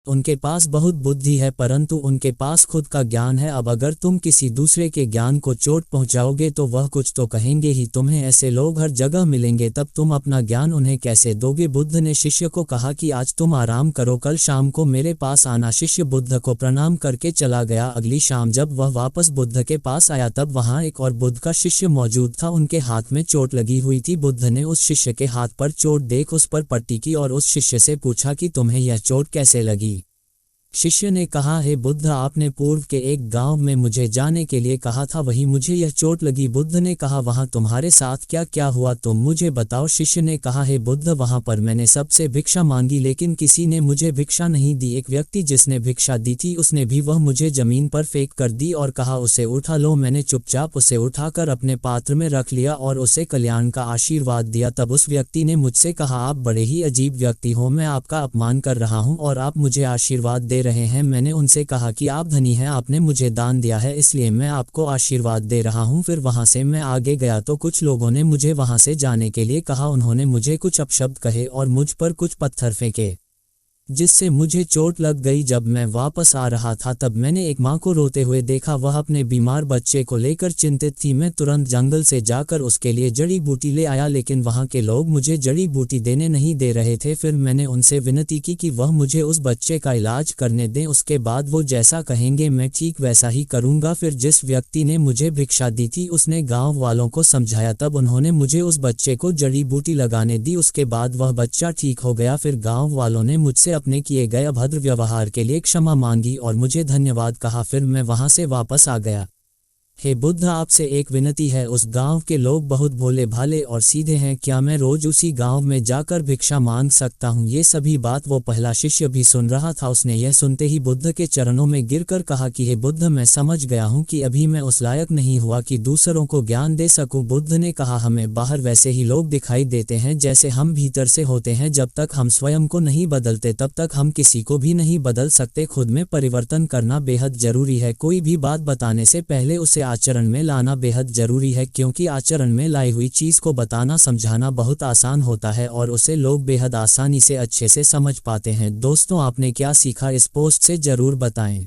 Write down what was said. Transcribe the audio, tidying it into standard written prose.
उनके पास बहुत बुद्धि है परंतु उनके पास खुद का ज्ञान है। अब अगर तुम किसी दूसरे के ज्ञान को चोट पहुंचाओगे तो वह कुछ तो कहेंगे ही, तुम्हें ऐसे लोग हर जगह मिलेंगे, तब तुम अपना ज्ञान उन्हें कैसे दोगे। बुद्ध ने शिष्य को कहा कि आज तुम आराम करो, कल शाम को मेरे पास आना। शिष्य बुद्ध को प्रणाम करके चला गया। अगली शाम जब वह वापस बुद्ध के पास आया तब वहां एक और बुद्ध का शिष्य मौजूद था। उनके हाथ में चोट लगी हुई थी। बुद्ध ने उस शिष्य के हाथ पर चोट देख उस पर पट्टी की और उस शिष्य से पूछा कि तुम्हें यह चोट कैसे लगी। शिष्य ने कहा, हे बुद्ध, आपने पूर्व के एक गांव में मुझे जाने के लिए कहा था, वहीं मुझे यह चोट लगी। बुद्ध ने कहा, वहां तुम्हारे साथ क्या क्या हुआ तुम मुझे बताओ। शिष्य ने कहा, हे बुद्ध, वहां पर मैंने सबसे भिक्षा मांगी लेकिन किसी ने मुझे भिक्षा नहीं दी। एक व्यक्ति जिसने भिक्षा दी थी उसने भी वह मुझे जमीन पर फेंक कर दी और कहा उसे उठा लो। मैंने चुपचाप उसे उठाकर अपने पात्र में रख लिया और उसे कल्याण का आशीर्वाद दिया। तब उस व्यक्ति ने मुझसे कहा, आप बड़े ही अजीब व्यक्ति हो, मैं आपका अपमान कर रहा हूँ और आप मुझे आशीर्वाद दे रहे हैं। मैंने उनसे कहा कि आप धनी हैं, आपने मुझे दान दिया है इसलिए मैं आपको आशीर्वाद दे रहा हूं। फिर वहां से मैं आगे गया तो कुछ लोगों ने मुझे वहां से जाने के लिए कहा। उन्होंने मुझे कुछ अपशब्द कहे और मुझ पर कुछ पत्थर फेंके जिससे मुझे चोट लग गई। जब मैं वापस आ रहा था तब मैंने एक माँ को रोते हुए देखा, वह अपने बीमार बच्चे को लेकर चिंतित थी। मैं तुरंत जंगल से जाकर उसके लिए जड़ी बूटी ले आया लेकिन वहाँ के लोग मुझे जड़ी बूटी देने नहीं दे रहे थे। फिर मैंने उनसे विनती की कि वह मुझे उस बच्चे का इलाज करने दें, उसके बाद वो जैसा कहेंगे मैं ठीक वैसा ही करूँगा। फिर जिस व्यक्ति ने मुझे भिक्षा दी थी उसने गाँव वालों को समझाया, तब उन्होंने मुझे उस बच्चे को जड़ी बूटी लगाने दी। उसके बाद वह बच्चा ठीक हो गया। फिर गाँव वालों ने मुझसे अपने किए गए अभद्र व्यवहार के लिए क्षमा मांगी और मुझे धन्यवाद कहा। फिर मैं वहां से वापस आ गया। हे बुद्ध, आपसे एक विनती है, उस गांव के लोग बहुत भोले भाले और सीधे हैं, क्या मैं रोज उसी गांव में जाकर भिक्षा मांग सकता हूं? ये सभी बात वो पहला शिष्य भी सुन रहा था। उसने यह सुनते ही बुद्ध के चरणों में गिरकर कहा कि हे बुद्ध, मैं समझ गया हूं कि अभी मैं उस लायक नहीं हुआ कि दूसरों को ज्ञान दे सकूं। बुद्ध ने कहा, हमें बाहर वैसे ही लोग दिखाई देते हैं जैसे हम भीतर से होते हैं। जब तक हम स्वयं को नहीं बदलते तब तक हम किसी को भी नहीं बदल सकते। खुद में परिवर्तन करना बेहद जरूरी है। कोई भी बात बताने से पहले उसे आचरण में लाना बेहद जरूरी है, क्योंकि आचरण में लाई हुई चीज को बताना समझाना बहुत आसान होता है और उसे लोग बेहद आसानी से अच्छे से समझ पाते हैं। दोस्तों, आपने क्या सीखा इस पोस्ट से जरूर बताएं।